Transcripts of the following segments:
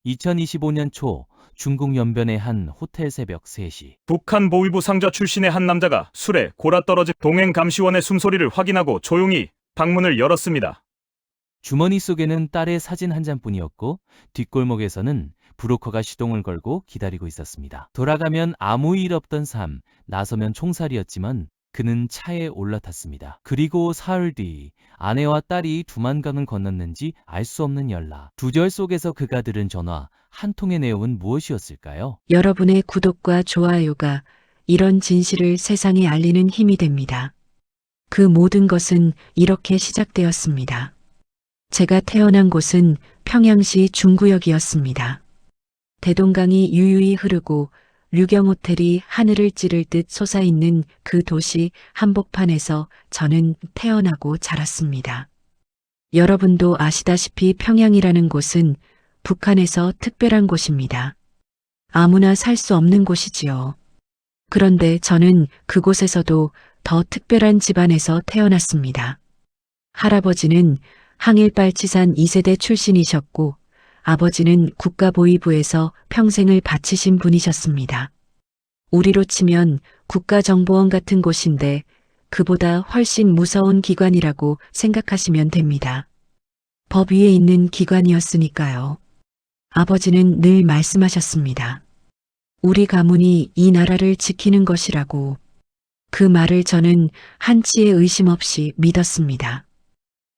2025년 초 중국 연변의 한 호텔 새벽 3시. 북한 보위부 상좌 출신의 한 남자가 술에 골아떨어진 동행 감시원의 숨소리를 확인하고 조용히 방문을 열었습니다. 주머니 속에는 딸의 사진 한 장뿐이었고 뒷골목에서는 브로커가 시동을 걸고 기다리고 있었습니다. 돌아가면 아무 일 없던 삶, 나서면 총살이었지만 그는 차에 올라탔습니다. 그리고 사흘 뒤 아내와 딸이 두만강을 건넜는지 알 수 없는 연락. 두 절 속에서 그가 들은 전화 한 통의 내용은 무엇이었을까요? 여러분의 구독과 좋아요가 이런 진실을 세상에 알리는 힘이 됩니다. 그 모든 것은 이렇게 시작되었습니다. 제가 태어난 곳은 평양시 중구역이었습니다. 대동강이 유유히 흐르고 류경호텔이 하늘을 찌를 듯 솟아있는 그 도시 한복판에서 저는 태어나고 자랐습니다. 여러분도 아시다시피 평양이라는 곳은 북한에서 특별한 곳입니다. 아무나 살 수 없는 곳이지요. 그런데 저는 그곳에서도 더 특별한 집안에서 태어났습니다. 할아버지는 항일빨치산 2세대 출신이셨고 아버지는 국가보위부에서 평생을 바치신 분이셨습니다. 우리로 치면 국가정보원 같은 곳인데 그보다 훨씬 무서운 기관이라고 생각하시면 됩니다. 법 위에 있는 기관이었으니까요. 아버지는 늘 말씀하셨습니다. 우리 가문이 이 나라를 지키는 것이라고. 그 말을 저는 한치의 의심 없이 믿었습니다.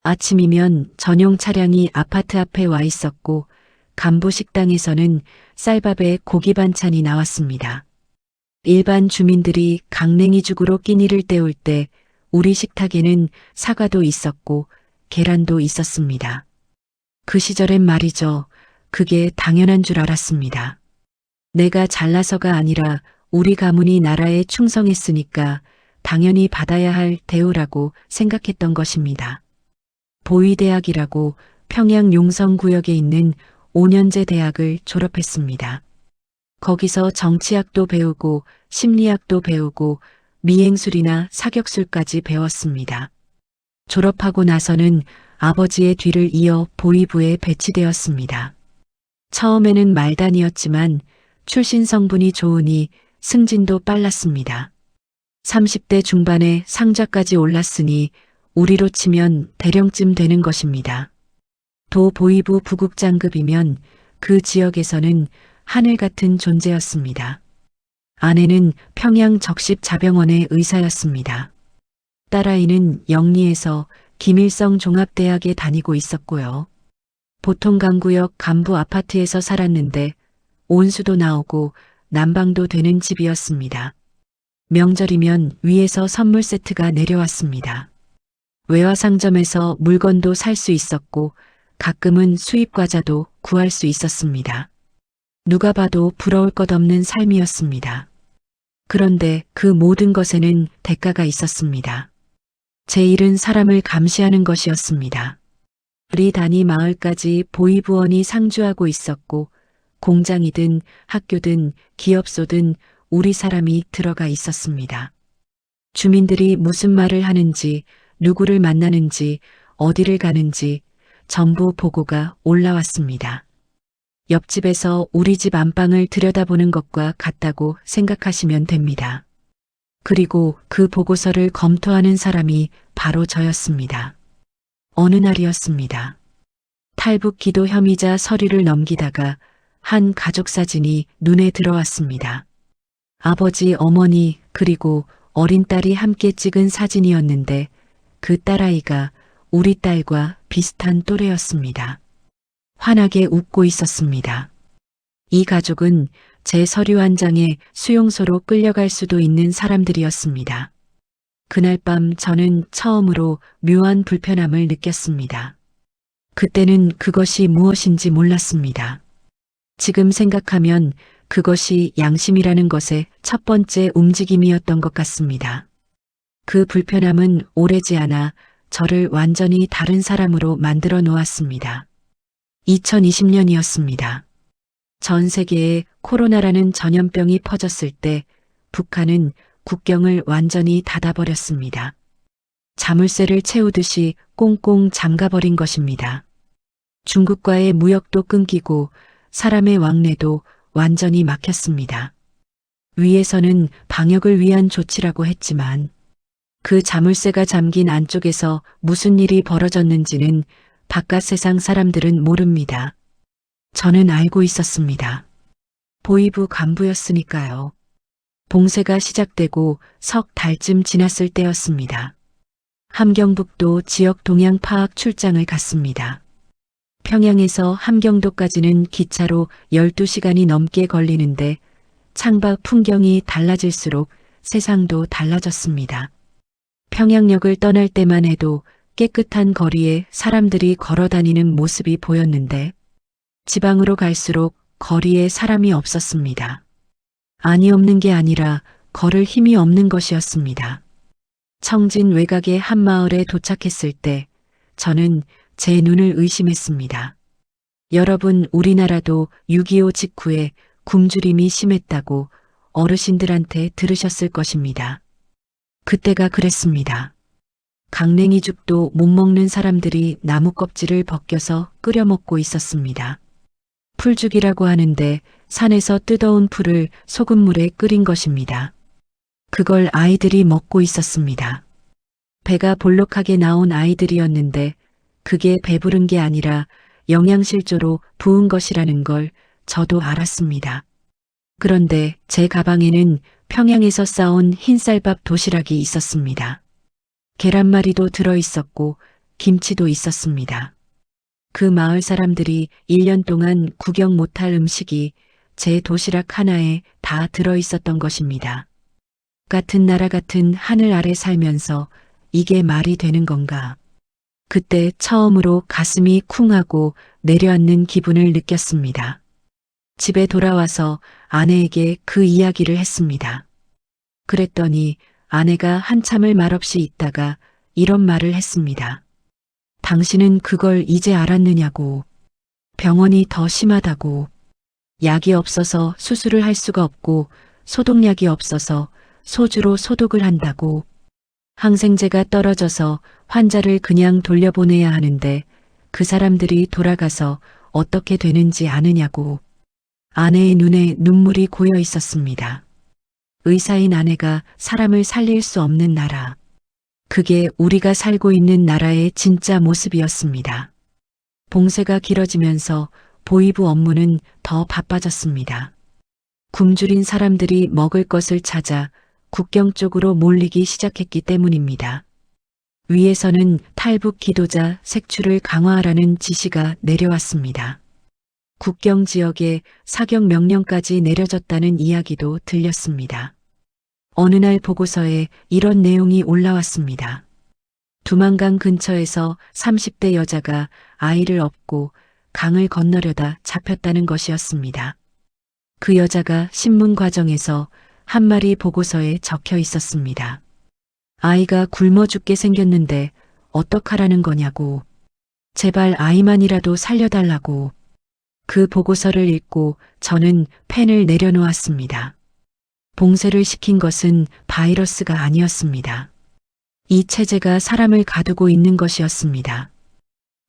아침이면 전용 차량이 아파트 앞에 와 있었고 간부 식당에서는 쌀밥에 고기 반찬이 나왔습니다. 일반 주민들이 강냉이죽으로 끼니를 때울 때 우리 식탁에는 사과도 있었고 계란도 있었습니다. 그 시절엔 말이죠. 그게 당연한 줄 알았습니다. 내가 잘나서가 아니라 우리 가문이 나라에 충성했으니까 당연히 받아야 할 대우라고 생각했던 것입니다. 보위대학이라고 평양 용성구역에 있는 5년제 대학을 졸업했습니다. 거기서 정치학도 배우고 심리학도 배우고 미행술이나 사격술까지 배웠습니다. 졸업하고 나서는 아버지의 뒤를 이어 보위부에 배치되었습니다. 처음에는 말단이었지만 출신 성분이 좋으니 승진도 빨랐습니다. 30대 중반에 상좌까지 올랐으니 우리로 치면 대령쯤 되는 것입니다. 도 보위부 부국장급이면 그 지역에서는 하늘 같은 존재였습니다. 아내는 평양 적십자병원의 의사였습니다. 딸아이는 영리에서 김일성 종합대학에 다니고 있었고요. 보통 강구역 간부 아파트에서 살았는데 온수도 나오고 난방도 되는 집이었습니다. 명절이면 위에서 선물 세트가 내려왔습니다. 외화상점에서 물건도 살 수 있었고 가끔은 수입 과자도 구할 수 있었습니다. 누가 봐도 부러울 것 없는 삶이었습니다. 그런데 그 모든 것에는 대가가 있었습니다. 제 일은 사람을 감시하는 것이었습니다. 우리 단위 마을까지 보위부원이 상주하고 있었고 공장이든 학교든 기업소든 우리 사람이 들어가 있었습니다. 주민들이 무슨 말을 하는지 누구를 만나는지 어디를 가는지 전부 보고가 올라왔습니다. 옆집에서 우리 집 안방을 들여다보는 것과 같다고 생각하시면 됩니다. 그리고 그 보고서를 검토하는 사람이 바로 저였습니다. 어느 날이었습니다. 탈북 기도 혐의자 서류를 넘기다가 한 가족 사진이 눈에 들어왔습니다. 아버지, 어머니, 그리고 어린 딸이 함께 찍은 사진이었는데 그 딸아이가 우리 딸과 비슷한 또래였습니다. 환하게 웃고 있었습니다. 이 가족은 제 서류 한 장에 수용소로 끌려갈 수도 있는 사람들이었습니다. 그날 밤 저는 처음으로 묘한 불편함을 느꼈습니다. 그때는 그것이 무엇인지 몰랐습니다. 지금 생각하면 그것이 양심이라는 것의 첫 번째 움직임이었던 것 같습니다. 그 불편함은 오래지 않아 저를 완전히 다른 사람으로 만들어 놓았습니다. 2020년이었습니다. 전 세계에 코로나라는 전염병이 퍼졌을 때 북한은 국경을 완전히 닫아버렸습니다. 자물쇠를 채우듯이 꽁꽁 잠가버린 것입니다. 중국과의 무역도 끊기고 사람의 왕래도 완전히 막혔습니다. 위에서는 방역을 위한 조치라고 했지만 그 자물쇠가 잠긴 안쪽에서 무슨 일이 벌어졌는지는 바깥 세상 사람들은 모릅니다. 저는 알고 있었습니다. 보이부 간부였으니까요. 봉쇄가 시작되고 석 달쯤 지났을 때였습니다. 함경북도 지역 동향 파악 출장을 갔습니다. 평양에서 함경도까지는 기차로 12시간이 넘게 걸리는데 창밖 풍경이 달라질수록 세상도 달라졌습니다. 평양역을 떠날 때만 해도 깨끗한 거리에 사람들이 걸어 다니는 모습이 보였는데 지방으로 갈수록 거리에 사람이 없었습니다. 안이 없는 게 아니라 걸을 힘이 없는 것이었습니다. 청진 외곽의 한 마을에 도착했을 때 저는 제 눈을 의심했습니다. 여러분, 우리나라도 6.25 직후에 굶주림이 심했다고 어르신들한테 들으셨을 것입니다. 그때가 그랬습니다. 강냉이죽도 못 먹는 사람들이 나무 껍질을 벗겨서 끓여 먹고 있었습니다. 풀죽이라고 하는데 산에서 뜯어온 풀을 소금물에 끓인 것입니다. 그걸 아이들이 먹고 있었습니다. 배가 볼록하게 나온 아이들이었는데 그게 배부른 게 아니라 영양실조로 부은 것이라는 걸 저도 알았습니다. 그런데 제 가방에는 평양에서 싸온 흰쌀밥 도시락이 있었습니다. 계란말이도 들어있었고 김치도 있었습니다. 그 마을 사람들이 1년 동안 구경 못할 음식이 제 도시락 하나에 다 들어있었던 것입니다. 같은 나라 같은 하늘 아래 살면서 이게 말이 되는 건가? 그때 처음으로 가슴이 쿵하고 내려앉는 기분을 느꼈습니다. 집에 돌아와서 아내에게 그 이야기를 했습니다. 그랬더니 아내가 한참을 말없이 있다가 이런 말을 했습니다. 당신은 그걸 이제 알았느냐고. 병원이 더 심하다고. 약이 없어서 수술을 할 수가 없고 소독약이 없어서 소주로 소독을 한다고. 항생제가 떨어져서 환자를 그냥 돌려보내야 하는데 그 사람들이 돌아가서 어떻게 되는지 아느냐고. 아내의 눈에 눈물이 고여 있었습니다. 의사인 아내가 사람을 살릴 수 없는 나라. 그게 우리가 살고 있는 나라의 진짜 모습이었습니다. 봉쇄가 길어지면서 보이부 업무는 더 바빠졌습니다. 굶주린 사람들이 먹을 것을 찾아 국경 쪽으로 몰리기 시작했기 때문입니다. 위에서는 탈북 기도자 색출을 강화하라는 지시가 내려왔습니다. 국경 지역에 사격 명령까지 내려졌다는 이야기도 들렸습니다. 어느 날 보고서에 이런 내용이 올라왔습니다. 두만강 근처에서 30대 여자가 아이를 업고 강을 건너려다 잡혔다는 것이었습니다. 그 여자가 신문 과정에서 한 말이 보고서에 적혀 있었습니다. 아이가 굶어 죽게 생겼는데 어떡하라는 거냐고. 제발 아이만이라도 살려달라고. 그 보고서를 읽고 저는 펜을 내려놓았습니다. 봉쇄를 시킨 것은 바이러스가 아니었습니다. 이 체제가 사람을 가두고 있는 것이었습니다.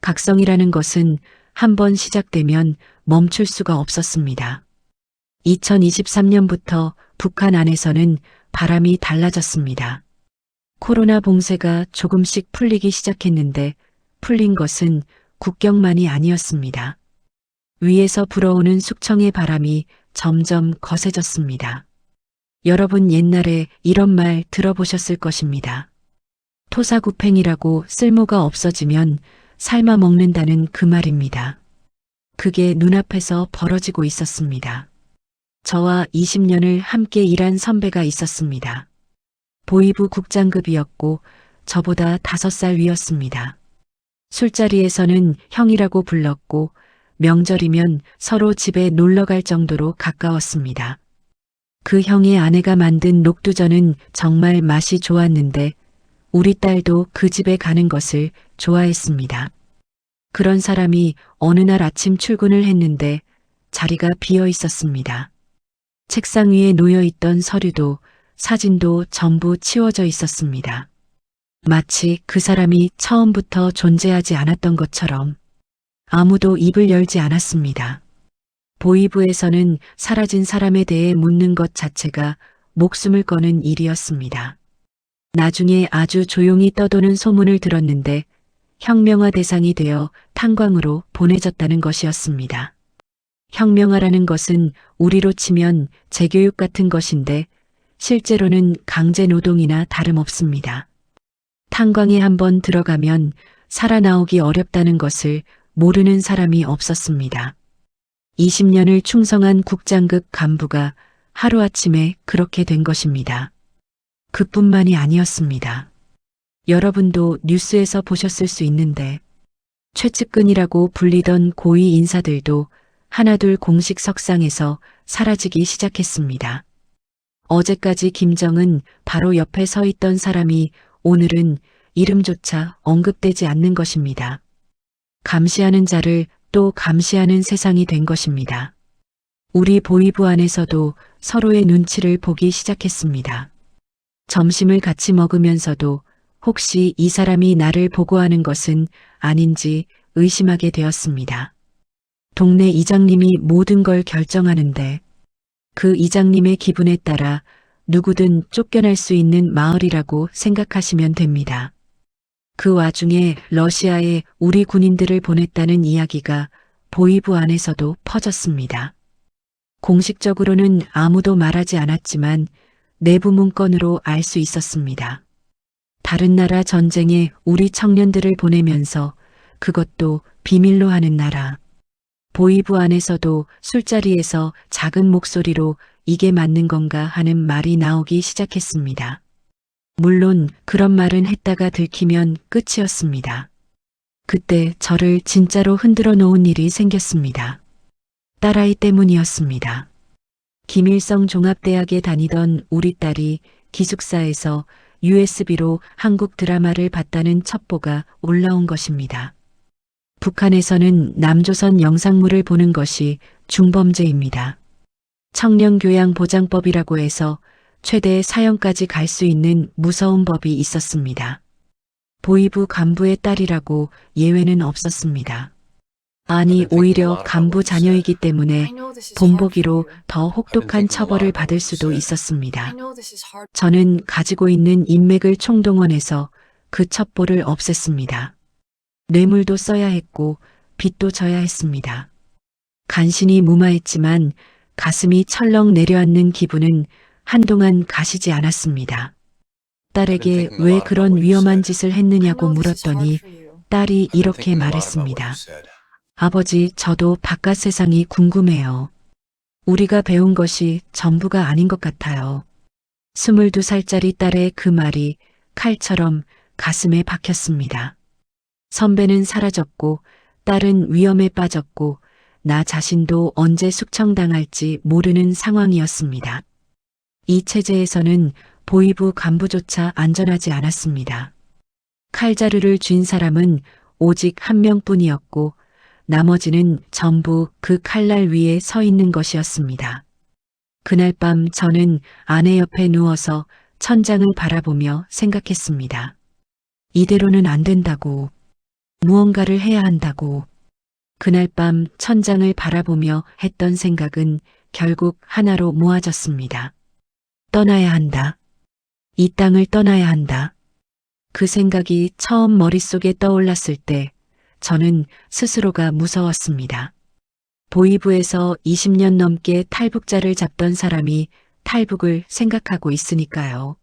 각성이라는 것은 한번 시작되면 멈출 수가 없었습니다. 2023년부터 북한 안에서는 바람이 달라졌습니다. 코로나 봉쇄가 조금씩 풀리기 시작했는데 풀린 것은 국경만이 아니었습니다. 위에서 불어오는 숙청의 바람이 점점 거세졌습니다. 여러분 옛날에 이런 말 들어보셨을 것입니다. 토사구팽이라고 쓸모가 없어지면 삶아 먹는다는 그 말입니다. 그게 눈앞에서 벌어지고 있었습니다. 저와 20년을 함께 일한 선배가 있었습니다. 보이부 국장급이었고 저보다 5살 위였습니다. 술자리에서는 형이라고 불렀고 명절이면 서로 집에 놀러 갈 정도로 가까웠습니다. 그 형의 아내가 만든 녹두전은 정말 맛이 좋았는데 우리 딸도 그 집에 가는 것을 좋아했습니다. 그런 사람이 어느 날 아침 출근을 했는데 자리가 비어 있었습니다. 책상 위에 놓여 있던 서류도 사진도 전부 치워져 있었습니다. 마치 그 사람이 처음부터 존재하지 않았던 것처럼 아무도 입을 열지 않았습니다. 보이부에서는 사라진 사람에 대해 묻는 것 자체가 목숨을 거는 일이었습니다. 나중에 아주 조용히 떠도는 소문을 들었는데 혁명화 대상이 되어 탄광으로 보내졌다는 것이었습니다. 혁명화라는 것은 우리로 치면 재교육 같은 것인데 실제로는 강제 노동이나 다름없습니다. 탄광에 한번 들어가면 살아나오기 어렵다는 것을 모르는 사람이 없었습니다. 20년을 충성한 국장급 간부가 하루아침에 그렇게 된 것입니다. 그뿐만이 아니었습니다. 여러분도 뉴스에서 보셨을 수 있는데 최측근이라고 불리던 고위 인사들도 하나둘 공식 석상에서 사라지기 시작했습니다. 어제까지 김정은 바로 옆에 서 있던 사람이 오늘은 이름조차 언급되지 않는 것입니다. 감시하는 자를 또 감시하는 세상이 된 것입니다. 우리 보위부 안에서도 서로의 눈치를 보기 시작했습니다. 점심을 같이 먹으면서도 혹시 이 사람이 나를 보고하는 것은 아닌지 의심하게 되었습니다. 동네 이장님이 모든 걸 결정하는데 그 이장님의 기분에 따라 누구든 쫓겨날 수 있는 마을이라고 생각하시면 됩니다. 그 와중에 러시아에 우리 군인들을 보냈다는 이야기가 보위부 안에서도 퍼졌습니다. 공식적으로는 아무도 말하지 않았지만 내부 문건으로 알 수 있었습니다. 다른 나라 전쟁에 우리 청년들을 보내면서 그것도 비밀로 하는 나라. 보위부 안에서도 술자리에서 작은 목소리로 이게 맞는 건가 하는 말이 나오기 시작했습니다. 물론 그런 말은 했다가 들키면 끝이었습니다. 그때 저를 진짜로 흔들어 놓은 일이 생겼습니다. 딸아이 때문이었습니다. 김일성 종합대학에 다니던 우리 딸이 기숙사에서 USB로 한국 드라마를 봤다는 첩보가 올라온 것입니다. 북한에서는 남조선 영상물을 보는 것이 중범죄입니다. 청년교양보장법이라고 해서 최대 사형까지 갈 수 있는 무서운 법이 있었습니다. 보위부 간부의 딸이라고 예외는 없었습니다. 아니 오히려 간부 자녀이기 때문에 본보기로 더 혹독한 처벌을 받을 수도 있었습니다. 저는 가지고 있는 인맥을 총동원해서 그 첩보를 없앴습니다. 뇌물도 써야 했고 빚도 져야 했습니다. 간신히 무마했지만 가슴이 철렁 내려앉는 기분은 한동안 가시지 않았습니다. 딸에게 왜 그런 위험한 짓을 했느냐고 물었더니 딸이 이렇게 말했습니다. 아버지, 저도 바깥 세상이 궁금해요. 우리가 배운 것이 전부가 아닌 것 같아요. 22살짜리 딸의 그 말이 칼처럼 가슴에 박혔습니다. 선배는 사라졌고 딸은 위험에 빠졌고 나 자신도 언제 숙청당할지 모르는 상황이었습니다. 이 체제에서는 보위부 간부조차 안전하지 않았습니다. 칼자루를 쥔 사람은 오직 한 명뿐이었고 나머지는 전부 그 칼날 위에 서 있는 것이었습니다. 그날 밤 저는 아내 옆에 누워서 천장을 바라보며 생각했습니다. 이대로는 안 된다고. 무언가를 해야 한다고. 그날 밤 천장을 바라보며 했던 생각은 결국 하나로 모아졌습니다. 떠나야 한다. 이 땅을 떠나야 한다. 그 생각이 처음 머릿속에 떠올랐을 때 저는 스스로가 무서웠습니다. 보위부에서 20년 넘게 탈북자를 잡던 사람이 탈북을 생각하고 있으니까요.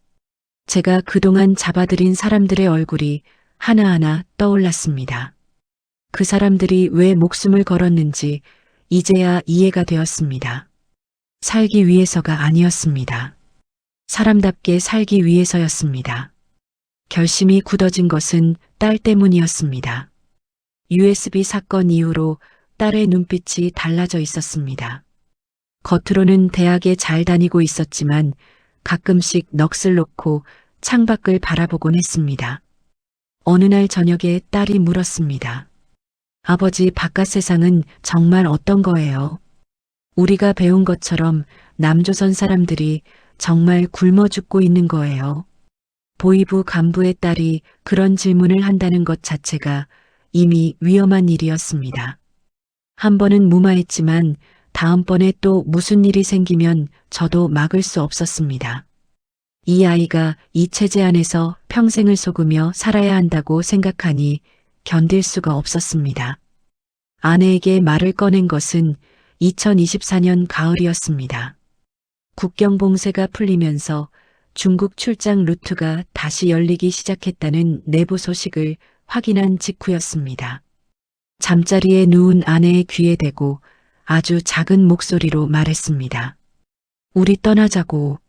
제가 그동안 잡아들인 사람들의 얼굴이 하나하나 떠올랐습니다. 그 사람들이 왜 목숨을 걸었는지 이제야 이해가 되었습니다. 살기 위해서가 아니었습니다. 사람답게 살기 위해서였습니다. 결심이 굳어진 것은 딸 때문이었습니다. USB 사건 이후로 딸의 눈빛이 달라져 있었습니다. 겉으로는 대학에 잘 다니고 있었지만 가끔씩 넋을 놓고 창밖을 바라보곤 했습니다. 어느 날 저녁에 딸이 물었습니다. 아버지, 바깥 세상은 정말 어떤 거예요? 우리가 배운 것처럼 남조선 사람들이 정말 굶어 죽고 있는 거예요. 보위부 간부의 딸이 그런 질문을 한다는 것 자체가 이미 위험한 일이었습니다. 한 번은 무마했지만 다음번에 또 무슨 일이 생기면 저도 막을 수 없었습니다. 이 아이가 이 체제 안에서 평생을 속으며 살아야 한다고 생각하니 견딜 수가 없었습니다. 아내에게 말을 꺼낸 것은 2024년 가을이었습니다. 국경 봉쇄가 풀리면서 중국 출장 루트가 다시 열리기 시작했다는 내부 소식을 확인한 직후였습니다. 잠자리에 누운 아내의 귀에 대고 아주 작은 목소리로 말했습니다. 우리 떠나자고.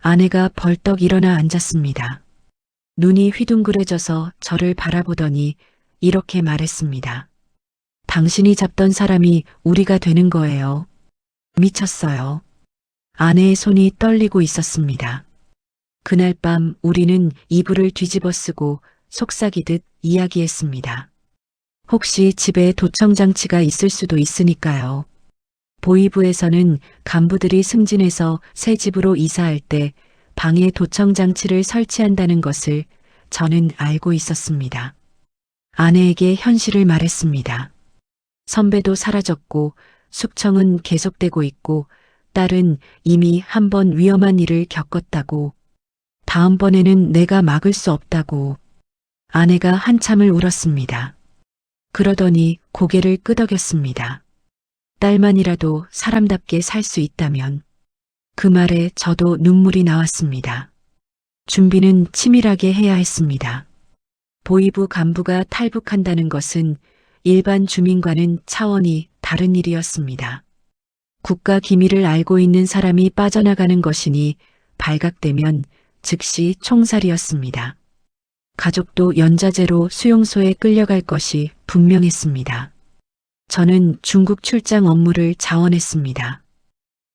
아내가 벌떡 일어나 앉았습니다. 눈이 휘둥그레져서 저를 바라보더니 이렇게 말했습니다. 당신이 잡던 사람이 우리가 되는 거예요. 미쳤어요. 아내의 손이 떨리고 있었습니다. 그날 밤 우리는 이불을 뒤집어 쓰고 속삭이듯 이야기했습니다. 혹시 집에 도청장치가 있을 수도 있으니까요. 보이부에서는 간부들이 승진해서 새 집으로 이사할 때 방에 도청장치를 설치한다는 것을 저는 알고 있었습니다. 아내에게 현실을 말했습니다. 선배도 사라졌고 숙청은 계속되고 있고 딸은 이미 한 번 위험한 일을 겪었다고. 다음번에는 내가 막을 수 없다고. 아내가 한참을 울었습니다. 그러더니 고개를 끄덕였습니다. 딸만이라도 사람답게 살 수 있다면. 그 말에 저도 눈물이 나왔습니다. 준비는 치밀하게 해야 했습니다. 보이부 간부가 탈북한다는 것은 일반 주민과는 차원이 다른 일이었습니다. 국가 기밀을 알고 있는 사람이 빠져나가는 것이니 발각되면 즉시 총살이었습니다. 가족도 연좌제로 수용소에 끌려갈 것이 분명했습니다. 저는 중국 출장 업무를 자원했습니다.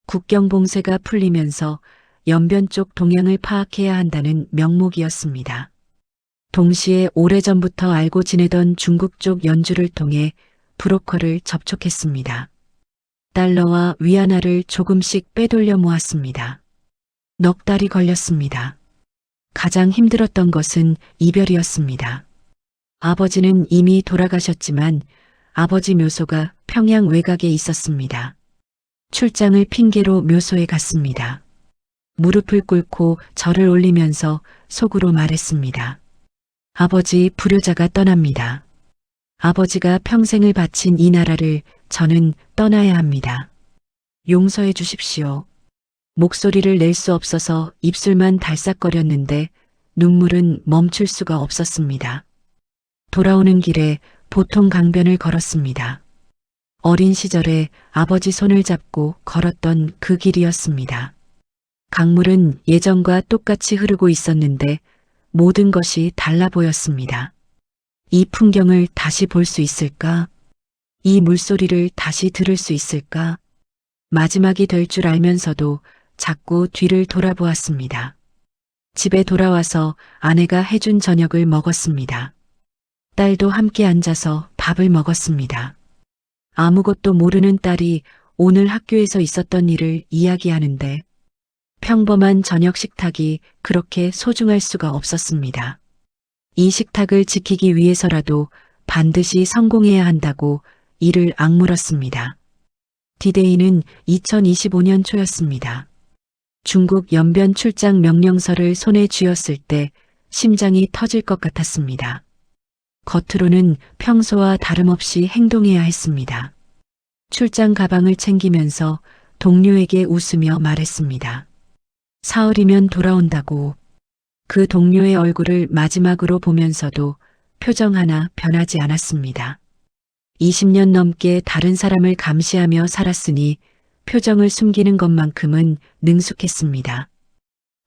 국경 봉쇄가 풀리면서 연변 쪽 동향을 파악해야 한다는 명목이었습니다. 동시에 오래전부터 알고 지내던 중국 쪽 연주를 통해 브로커를 접촉했습니다. 달러와 위안화를 조금씩 빼돌려 모았습니다. 넉 달이 걸렸습니다. 가장 힘들었던 것은 이별이었습니다. 아버지는 이미 돌아가셨지만 아버지 묘소가 평양 외곽에 있었습니다. 출장을 핑계로 묘소에 갔습니다. 무릎을 꿇고 절을 올리면서 속으로 말했습니다. 아버지 불효자가 떠납니다. 아버지가 평생을 바친 이 나라를 저는 떠나야 합니다. 용서해 주십시오. 목소리를 낼 수 없어서 입술만 달싹거렸는데 눈물은 멈출 수가 없었습니다. 돌아오는 길에 보통 강변을 걸었습니다. 어린 시절에 아버지 손을 잡고 걸었던 그 길이었습니다. 강물은 예전과 똑같이 흐르고 있었는데 모든 것이 달라 보였습니다. 이 풍경을 다시 볼 수 있을까? 이 물소리를 다시 들을 수 있을까? 마지막이 될 줄 알면서도 자꾸 뒤를 돌아보았습니다. 집에 돌아와서 아내가 해준 저녁을 먹었습니다. 딸도 함께 앉아서 밥을 먹었습니다. 아무것도 모르는 딸이 오늘 학교에서 있었던 일을 이야기하는데 평범한 저녁 식탁이 그렇게 소중할 수가 없었습니다. 이 식탁을 지키기 위해서라도 반드시 성공해야 한다고 이를 악물었습니다. 디데이는 2025년 초였습니다. 중국 연변 출장 명령서를 손에 쥐었을 때 심장이 터질 것 같았습니다. 겉으로는 평소와 다름없이 행동해야 했습니다. 출장 가방을 챙기면서 동료에게 웃으며 말했습니다. 사흘이면 돌아온다고. 그 동료의 얼굴을 마지막으로 보면서도 표정 하나 변하지 않았습니다. 20년 넘게 다른 사람을 감시하며 살았으니 표정을 숨기는 것만큼은 능숙했습니다.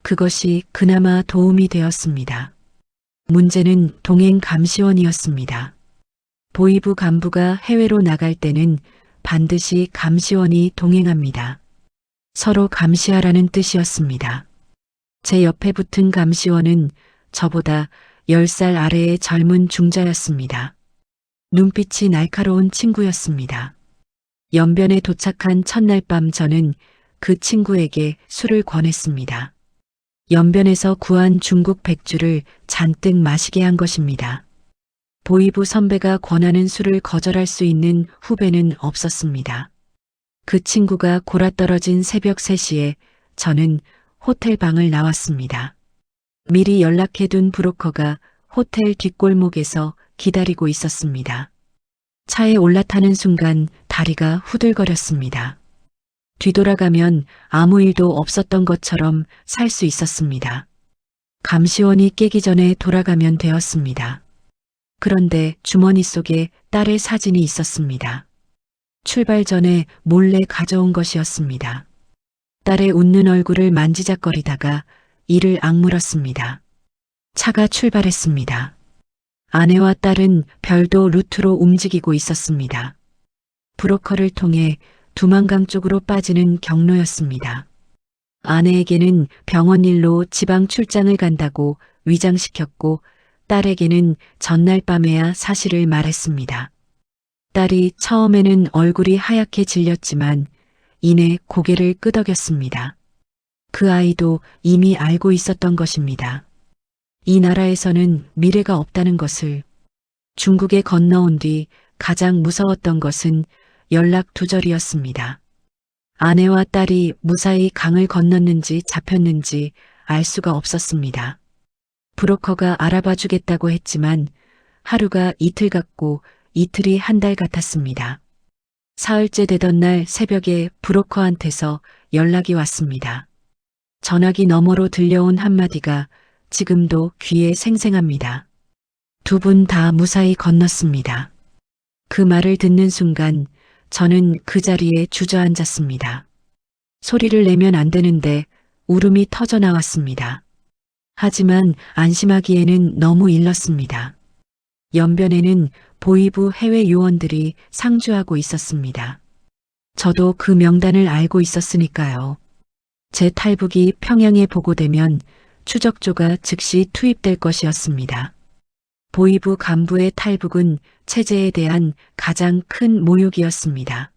그것이 그나마 도움이 되었습니다. 문제는 동행 감시원이었습니다. 보이부 간부가 해외로 나갈 때는 반드시 감시원이 동행합니다. 서로 감시하라는 뜻이었습니다. 제 옆에 붙은 감시원은 저보다 10살 아래의 젊은 중자였습니다. 눈빛이 날카로운 친구였습니다. 연변에 도착한 첫날 밤 저는 그 친구에게 술을 권했습니다. 연변에서 구한 중국 백주를 잔뜩 마시게 한 것입니다. 보이부 선배가 권하는 술을 거절할 수 있는 후배는 없었습니다. 그 친구가 골아떨어진 새벽 3시에 저는 호텔 방을 나왔습니다. 미리 연락해둔 브로커가 호텔 뒷골목에서 기다리고 있었습니다. 차에 올라타는 순간 다리가 후들거렸습니다. 뒤돌아가면 아무 일도 없었던 것처럼 살 수 있었습니다. 감시원이 깨기 전에 돌아가면 되었습니다. 그런데 주머니 속에 딸의 사진이 있었습니다. 출발 전에 몰래 가져온 것이었습니다. 딸의 웃는 얼굴을 만지작거리다가 이를 악물었습니다. 차가 출발했습니다. 아내와 딸은 별도 루트로 움직이고 있었습니다. 브로커를 통해 두만강 쪽으로 빠지는 경로였습니다. 아내에게는 병원 일로 지방 출장을 간다고 위장시켰고 딸에게는 전날 밤에야 사실을 말했습니다. 딸이 처음에는 얼굴이 하얗게 질렸지만 이내 고개를 끄덕였습니다. 그 아이도 이미 알고 있었던 것입니다. 이 나라에서는 미래가 없다는 것을. 중국에 건너온 뒤 가장 무서웠던 것은 연락 두절이었습니다. 아내와 딸이 무사히 강을 건넜는지 잡혔는지 알 수가 없었습니다. 브로커가 알아봐 주겠다고 했지만 하루가 이틀 같고 이틀이 한 달 같았습니다. 사흘째 되던 날 새벽에 브로커한테서 연락이 왔습니다. 전화기 너머로 들려온 한마디가 지금도 귀에 생생합니다. 두 분 다 무사히 건넜습니다. 그 말을 듣는 순간 저는 그 자리에 주저앉았습니다. 소리를 내면 안 되는데 울음이 터져 나왔습니다. 하지만 안심하기에는 너무 일렀습니다. 연변에는 보이부 해외 요원들이 상주하고 있었습니다. 저도 그 명단을 알고 있었으니까요. 제 탈북이 평양에 보고되면 추적조가 즉시 투입될 것이었습니다. 보이부 간부의 탈북은 체제에 대한 가장 큰 모욕이었습니다.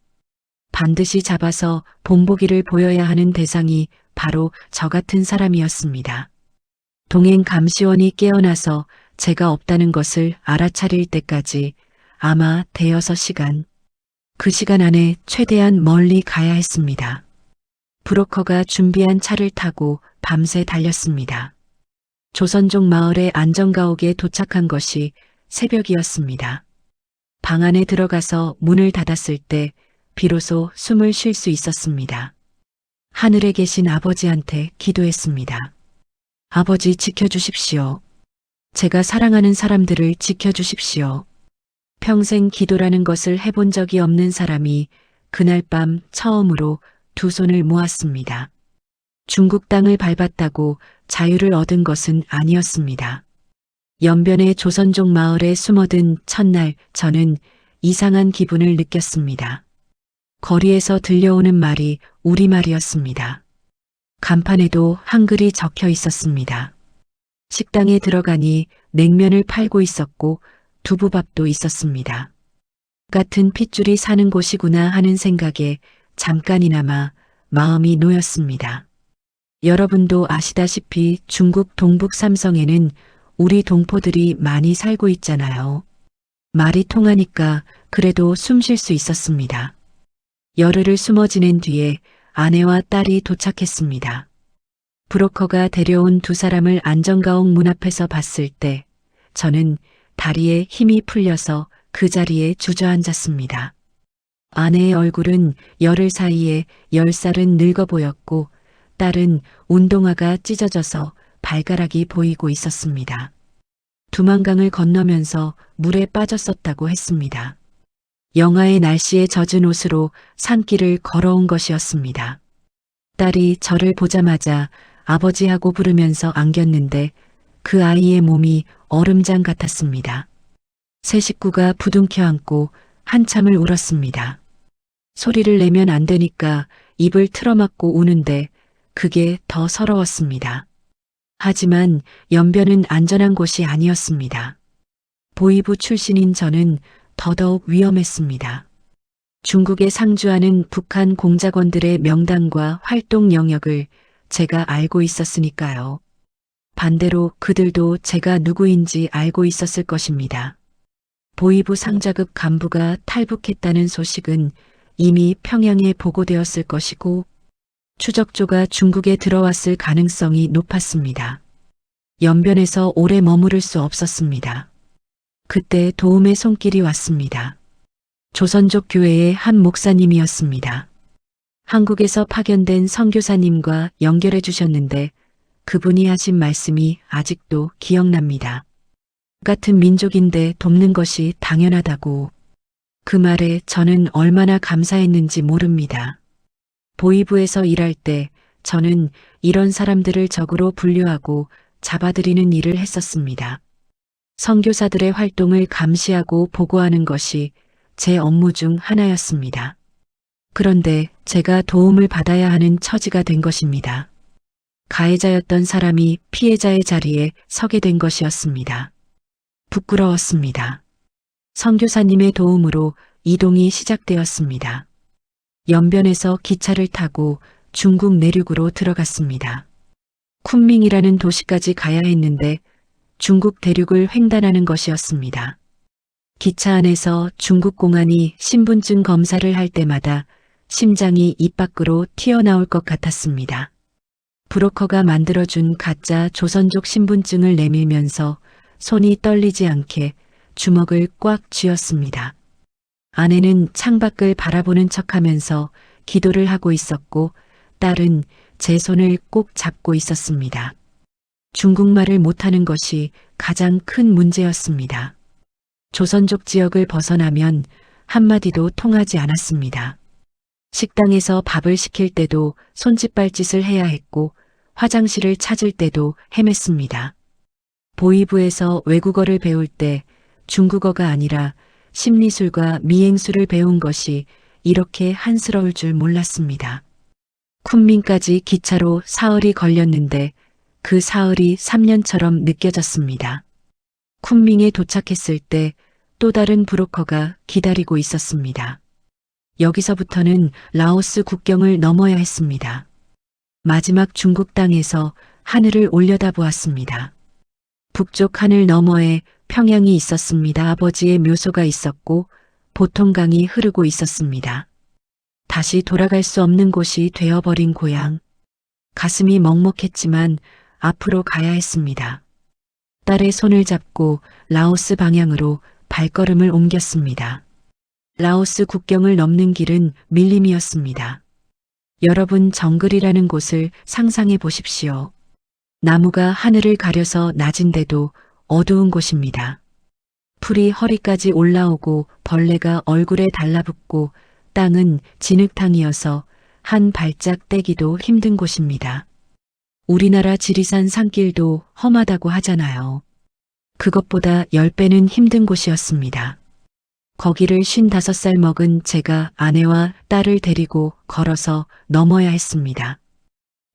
반드시 잡아서 본보기를 보여야 하는 대상이 바로 저 같은 사람이었습니다. 동행 감시원이 깨어나서 제가 없다는 것을 알아차릴 때까지 아마 대여섯 시간. 그 시간 안에 최대한 멀리 가야 했습니다. 브로커가 준비한 차를 타고 밤새 달렸습니다. 조선족 마을의 안전가옥에 도착한 것이 새벽이었습니다. 방 안에 들어가서 문을 닫았을 때 비로소 숨을 쉴 수 있었습니다. 하늘에 계신 아버지한테 기도했습니다. 아버지 지켜주십시오. 제가 사랑하는 사람들을 지켜주십시오. 평생 기도라는 것을 해본 적이 없는 사람이 그날 밤 처음으로 두 손을 모았습니다. 중국 땅을 밟았다고 자유를 얻은 것은 아니었습니다. 연변의 조선족 마을에 숨어든 첫날 저는 이상한 기분을 느꼈습니다. 거리에서 들려오는 말이 우리말이었습니다. 간판에도 한글이 적혀 있었습니다. 식당에 들어가니 냉면을 팔고 있었고 두부밥도 있었습니다. 같은 핏줄이 사는 곳이구나 하는 생각에 잠깐이나마 마음이 놓였습니다. 여러분도 아시다시피 중국 동북 삼성에는 우리 동포들이 많이 살고 있잖아요. 말이 통하니까 그래도 숨 쉴 수 있었습니다. 열흘을 숨어 지낸 뒤에 아내와 딸이 도착했습니다. 브로커가 데려온 두 사람을 안전가옥 문 앞에서 봤을 때 저는 다리에 힘이 풀려서 그 자리에 주저앉았습니다. 아내의 얼굴은 열흘 사이에 10살은 늙어 보였고 딸은 운동화가 찢어져서 발가락이 보이고 있었습니다. 두만강을 건너면서 물에 빠졌었다고 했습니다. 영하의 날씨에 젖은 옷으로 산길을 걸어온 것이었습니다. 딸이 저를 보자마자 아버지하고 부르면서 안겼는데 그 아이의 몸이 얼음장 같았습니다. 세 식구가 부둥켜 안고 한참을 울었습니다. 소리를 내면 안 되니까 입을 틀어막고 우는데 그게 더 서러웠습니다. 하지만 연변은 안전한 곳이 아니었습니다. 보이부 출신인 저는 더더욱 위험했습니다. 중국에 상주하는 북한 공작원들의 명단과 활동 영역을 제가 알고 있었으니까요. 반대로 그들도 제가 누구인지 알고 있었을 것입니다. 보이부 상자급 간부가 탈북했다는 소식은 이미 평양에 보고되었을 것이고 추적조가 중국에 들어왔을 가능성이 높았습니다. 연변에서 오래 머무를 수 없었습니다. 그때 도움의 손길이 왔습니다. 조선족 교회의 한 목사님이었습니다. 한국에서 파견된 선교사님과 연결해 주셨는데 그분이 하신 말씀이 아직도 기억납니다. 같은 민족인데 돕는 것이 당연하다고. 그 말에 저는 얼마나 감사했는지 모릅니다. 보이부에서 일할 때 저는 이런 사람들을 적으로 분류하고 잡아들이는 일을 했었습니다. 선교사들의 활동을 감시하고 보고하는 것이 제 업무 중 하나였습니다. 그런데 제가 도움을 받아야 하는 처지가 된 것입니다. 가해자였던 사람이 피해자의 자리에 서게 된 것이었습니다. 부끄러웠습니다. 선교사님의 도움으로 이동이 시작되었습니다. 연변에서 기차를 타고 중국 내륙으로 들어갔습니다. 쿤밍이라는 도시까지 가야 했는데 중국 대륙을 횡단하는 것이었습니다. 기차 안에서 중국 공안이 신분증 검사를 할 때마다 심장이 입 밖으로 튀어나올 것 같았습니다. 브로커가 만들어준 가짜 조선족 신분증을 내밀면서 손이 떨리지 않게 주먹을 꽉 쥐었습니다. 아내는 창밖을 바라보는 척하면서 기도를 하고 있었고 딸은 제 손을 꼭 잡고 있었습니다. 중국말을 못하는 것이 가장 큰 문제였습니다. 조선족 지역을 벗어나면 한마디도 통하지 않았습니다. 식당에서 밥을 시킬 때도 손짓발짓을 해야 했고 화장실을 찾을 때도 헤맸습니다. 보이부에서 외국어를 배울 때 중국어가 아니라 심리술과 미행술을 배운 것이 이렇게 한스러울 줄 몰랐습니다. 쿤밍까지 기차로 사흘이 걸렸는데 그 사흘이 3년처럼 느껴졌습니다. 쿤밍에 도착했을 때 또 다른 브로커가 기다리고 있었습니다. 여기서부터는 라오스 국경을 넘어야 했습니다. 마지막 중국 땅에서 하늘을 올려다보았습니다. 북쪽 하늘 너머에 평양이 있었습니다. 아버지의 묘소가 있었고 보통강이 흐르고 있었습니다. 다시 돌아갈 수 없는 곳이 되어버린 고향. 가슴이 먹먹했지만 앞으로 가야 했습니다. 딸의 손을 잡고 라오스 방향으로 발걸음을 옮겼습니다. 라오스 국경을 넘는 길은 밀림이었습니다. 여러분 정글이라는 곳을 상상해 보십시오. 나무가 하늘을 가려서 낮은데도 어두운 곳입니다. 풀이 허리까지 올라오고 벌레가 얼굴에 달라붙고 땅은 진흙탕이어서 한 발짝 떼기도 힘든 곳입니다. 우리나라 지리산 산길도 험하다고 하잖아요. 그것보다 10배는 힘든 곳이었습니다. 거기를 55살 먹은 제가 아내와 딸을 데리고 걸어서 넘어야 했습니다.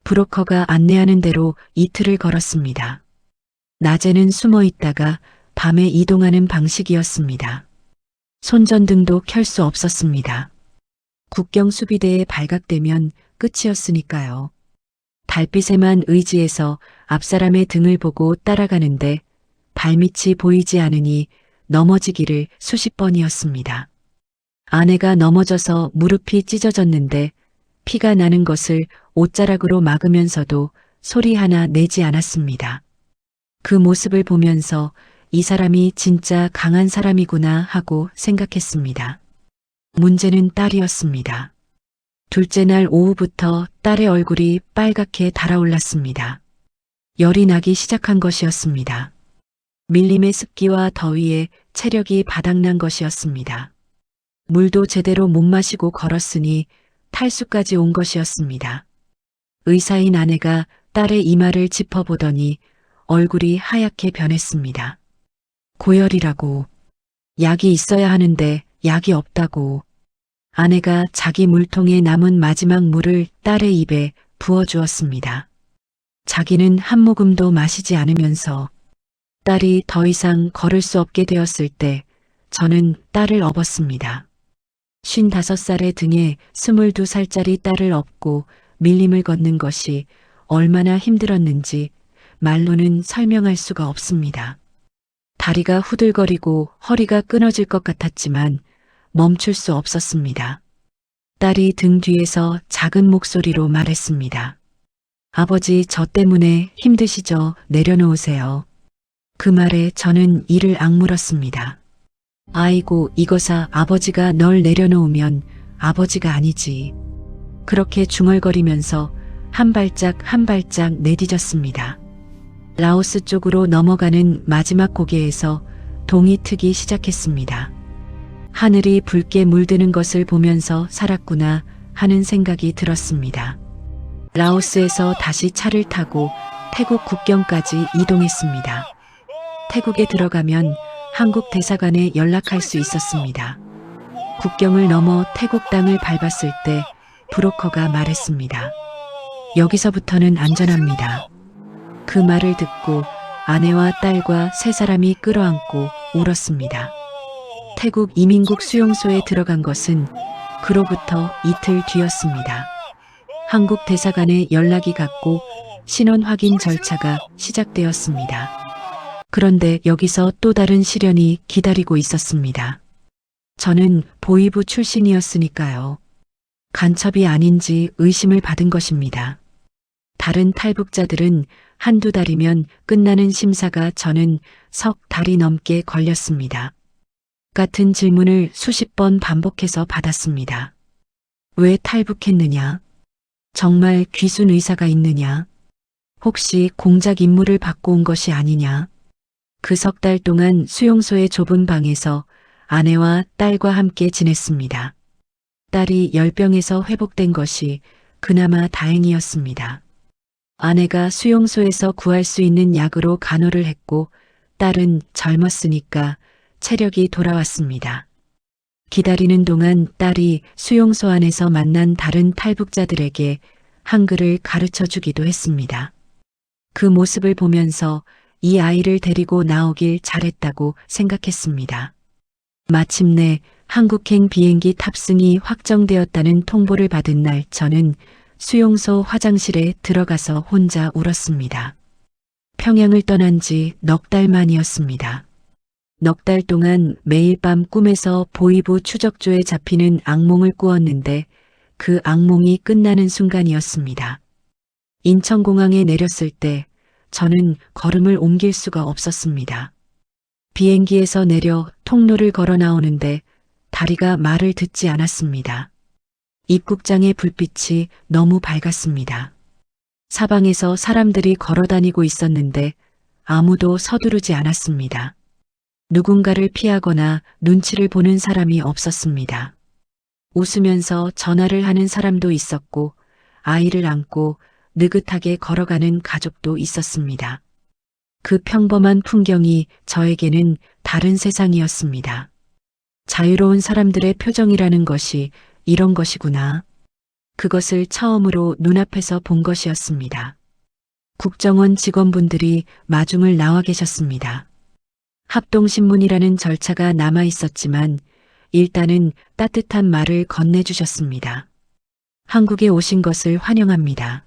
브로커가 안내하는 대로 이틀을 걸었습니다. 낮에는 숨어 있다가 밤에 이동하는 방식이었습니다. 손전등도 켤 수 없었습니다. 국경 수비대에 발각되면 끝이었으니까요. 달빛에만 의지해서 앞사람의 등을 보고 따라가는데 발밑이 보이지 않으니 넘어지기를 수십 번이었습니다. 아내가 넘어져서 무릎이 찢어졌는데 피가 나는 것을 옷자락으로 막으면서도 소리 하나 내지 않았습니다. 그 모습을 보면서 이 사람이 진짜 강한 사람이구나 하고 생각했습니다. 문제는 딸이었습니다. 둘째 날 오후부터 딸의 얼굴이 빨갛게 달아올랐습니다. 열이 나기 시작한 것이었습니다. 밀림의 습기와 더위에 체력이 바닥난 것이었습니다. 물도 제대로 못 마시고 걸었으니 탈수까지 온 것이었습니다. 의사인 아내가 딸의 이마를 짚어보더니 얼굴이 하얗게 변했습니다. 고열이라고. 약이 있어야 하는데 약이 없다고. 아내가 자기 물통에 남은 마지막 물을 딸의 입에 부어주었습니다. 자기는 한 모금도 마시지 않으면서 딸이 더 이상 걸을 수 없게 되었을 때 저는 딸을 업었습니다. 55살의 등에 22살짜리 딸을 업고 밀림을 걷는 것이 얼마나 힘들었는지 말로는 설명할 수가 없습니다. 다리가 후들거리고 허리가 끊어질 것 같았지만 멈출 수 없었습니다. 딸이 등 뒤에서 작은 목소리로 말했습니다. 아버지, 저 때문에 힘드시죠? 내려놓으세요. 그 말에 저는 이를 악물었습니다. 아이고, 이거사 아버지가 널 내려놓으면 아버지가 아니지. 그렇게 중얼거리면서 한 발짝 한 발짝 내디뎠습니다. 라오스 쪽으로 넘어가는 마지막 고개에서 동이 트기 시작했습니다. 하늘이 붉게 물드는 것을 보면서 살았구나 하는 생각이 들었습니다. 라오스에서 다시 차를 타고 태국 국경까지 이동했습니다. 태국에 들어가면 한국 대사관에 연락할 수 있었습니다. 국경을 넘어 태국 땅을 밟았을 때 브로커가 말했습니다. 여기서부터는 안전합니다. 그 말을 듣고 아내와 딸과 세 사람이 끌어안고 울었습니다. 태국 이민국 수용소에 들어간 것은 그로부터 이틀 뒤였습니다. 한국 대사관에 연락이 갔고 신원 확인 절차가 시작되었습니다. 그런데 여기서 또 다른 시련이 기다리고 있었습니다. 저는 보위부 출신이었으니까요. 간첩이 아닌지 의심을 받은 것입니다. 다른 탈북자들은 한두 달이면 끝나는 심사가 저는 석 달이 넘게 걸렸습니다. 같은 질문을 수십 번 반복해서 받았습니다. 왜 탈북했느냐? 정말 귀순 의사가 있느냐? 혹시 공작 임무를 받고 온 것이 아니냐? 그 석 달 동안 수용소의 좁은 방에서 아내와 딸과 함께 지냈습니다. 딸이 열병에서 회복된 것이 그나마 다행이었습니다. 아내가 수용소에서 구할 수 있는 약으로 간호를 했고 딸은 젊었으니까 체력이 돌아왔습니다. 기다리는 동안 딸이 수용소 안에서 만난 다른 탈북자들에게 한글을 가르쳐 주기도 했습니다. 그 모습을 보면서 이 아이를 데리고 나오길 잘했다고 생각했습니다. 마침내 한국행 비행기 탑승이 확정되었다는 통보를 받은 날 저는 수용소 화장실에 들어가서 혼자 울었습니다. 평양을 떠난 지 넉 달 만이었습니다. 넉 달 동안 매일 밤 꿈에서 보위부 추적조에 잡히는 악몽을 꾸었는데 그 악몽이 끝나는 순간이었습니다. 인천공항에 내렸을 때 저는 걸음을 옮길 수가 없었습니다. 비행기에서 내려 통로를 걸어 나오는데 다리가 말을 듣지 않았습니다. 입국장의 불빛이 너무 밝았습니다. 사방에서 사람들이 걸어 다니고 있었는데 아무도 서두르지 않았습니다. 누군가를 피하거나 눈치를 보는 사람이 없었습니다. 웃으면서 전화를 하는 사람도 있었고 아이를 안고 느긋하게 걸어가는 가족도 있었습니다. 그 평범한 풍경이 저에게는 다른 세상이었습니다. 자유로운 사람들의 표정이라는 것이 이런 것이구나. 그것을 처음으로 눈앞에서 본 것이었습니다. 국정원 직원분들이 마중을 나와 계셨습니다. 합동신문이라는 절차가 남아 있었지만 일단은 따뜻한 말을 건네주셨습니다. 한국에 오신 것을 환영합니다.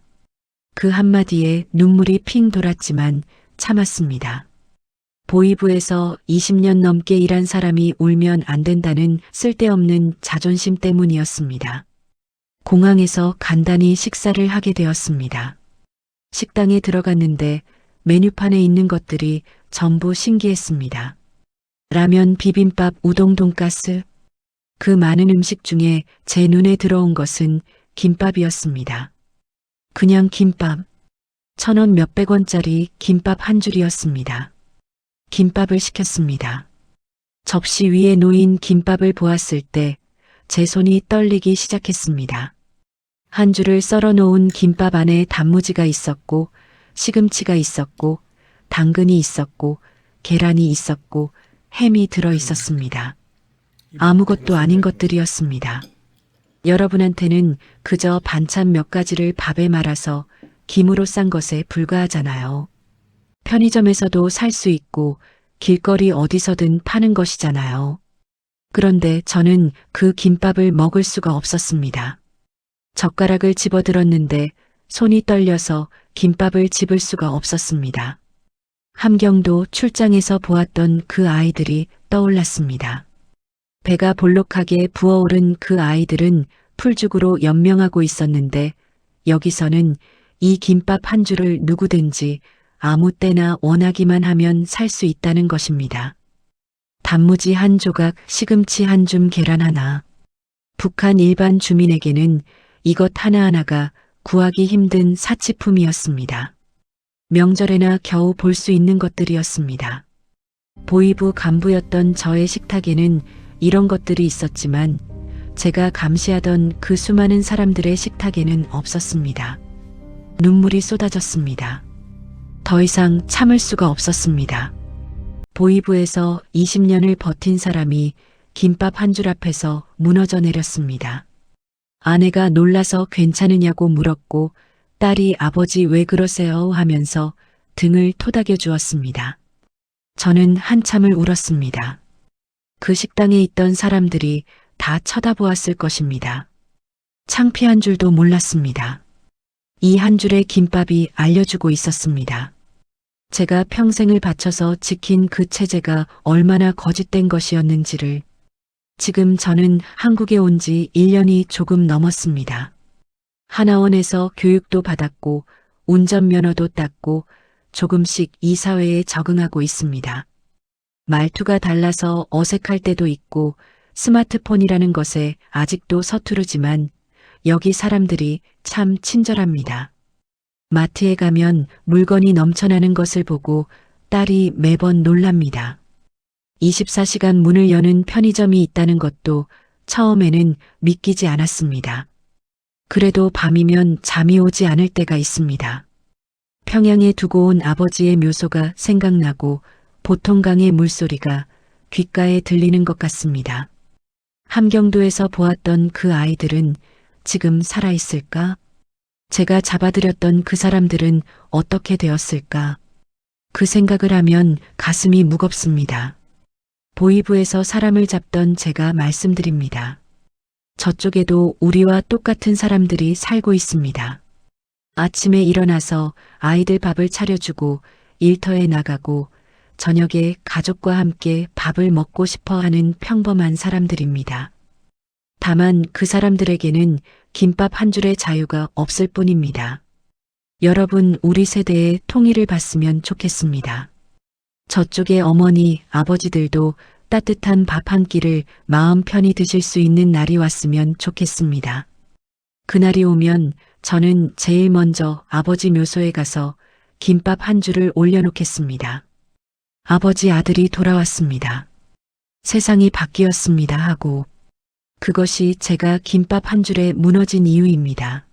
그 한마디에 눈물이 핑 돌았지만 참았습니다. 보위부에서 20년 넘게 일한 사람이 울면 안 된다는 쓸데없는 자존심 때문이었습니다. 공항에서 간단히 식사를 하게 되었습니다. 식당에 들어갔는데 메뉴판에 있는 것들이 전부 신기했습니다. 라면, 비빔밥, 우동, 돈가스. 그 많은 음식 중에 제 눈에 들어온 것은 김밥이었습니다. 그냥 김밥. 1,000원 몇백 원짜리 김밥 한 줄이었습니다. 김밥을 시켰습니다. 접시 위에 놓인 김밥을 보았을 때 제 손이 떨리기 시작했습니다. 한 줄을 썰어 놓은 김밥 안에 단무지가 있었고 시금치가 있었고 당근이 있었고 계란이 있었고 햄이 들어 있었습니다. 아무것도 아닌 것들이었습니다. 여러분한테는 그저 반찬 몇 가지를 밥에 말아서 김으로 싼 것에 불과하잖아요. 편의점에서도 살 수 있고 길거리 어디서든 파는 것이잖아요. 그런데 저는 그 김밥을 먹을 수가 없었습니다. 젓가락을 집어들었는데 손이 떨려서 김밥을 집을 수가 없었습니다. 함경도 출장에서 보았던 그 아이들이 떠올랐습니다. 배가 볼록하게 부어오른 그 아이들은 풀죽으로 연명하고 있었는데 여기서는 이 김밥 한 줄을 누구든지 아무 때나 원하기만 하면 살 수 있다는 것입니다. 단무지 한 조각, 시금치 한 줌, 계란 하나. 북한 일반 주민에게는 이것 하나하나가 구하기 힘든 사치품이었습니다. 명절에나 겨우 볼 수 있는 것들이었습니다. 보위부 간부였던 저의 식탁에는 이런 것들이 있었지만 제가 감시하던 그 수많은 사람들의 식탁에는 없었습니다. 눈물이 쏟아졌습니다. 더 이상 참을 수가 없었습니다. 보위부에서 20년을 버틴 사람이 김밥 한 줄 앞에서 무너져 내렸습니다. 아내가 놀라서 괜찮으냐고 물었고 딸이 아버지 왜 그러세요 하면서 등을 토닥여 주었습니다. 저는 한참을 울었습니다. 그 식당에 있던 사람들이 다 쳐다보았을 것입니다. 창피한 줄도 몰랐습니다. 이 한 줄의 김밥이 알려주고 있었습니다. 제가 평생을 바쳐서 지킨 그 체제가 얼마나 거짓된 것이었는지를. 지금 저는 한국에 온 지 1년이 조금 넘었습니다. 하나원에서 교육도 받았고 운전면허도 땄고 조금씩 이 사회에 적응하고 있습니다. 말투가 달라서 어색할 때도 있고 스마트폰이라는 것에 아직도 서투르지만 여기 사람들이 참 친절합니다. 마트에 가면 물건이 넘쳐나는 것을 보고 딸이 매번 놀랍니다. 24시간 문을 여는 편의점이 있다는 것도 처음에는 믿기지 않았습니다. 그래도 밤이면 잠이 오지 않을 때가 있습니다. 평양에 두고 온 아버지의 묘소가 생각나고 보통강의 물소리가 귓가에 들리는 것 같습니다. 함경도에서 보았던 그 아이들은 지금 살아있을까? 제가 잡아들였던 그 사람들은 어떻게 되었을까? 그 생각을 하면 가슴이 무겁습니다. 보위부에서 사람을 잡던 제가 말씀드립니다. 저쪽에도 우리와 똑같은 사람들이 살고 있습니다. 아침에 일어나서 아이들 밥을 차려주고 일터에 나가고 저녁에 가족과 함께 밥을 먹고 싶어 하는 평범한 사람들입니다. 다만 그 사람들에게는 김밥 한 줄의 자유가 없을 뿐입니다. 여러분, 우리 세대의 통일을 봤으면 좋겠습니다. 저쪽의 어머니, 아버지들도 따뜻한 밥 한 끼를 마음 편히 드실 수 있는 날이 왔으면 좋겠습니다. 그날이 오면 저는 제일 먼저 아버지 묘소에 가서 김밥 한 줄을 올려놓겠습니다. 아버지, 아들이 돌아왔습니다. 세상이 바뀌었습니다 하고. 그것이 제가 김밥 한 줄에 무너진 이유입니다.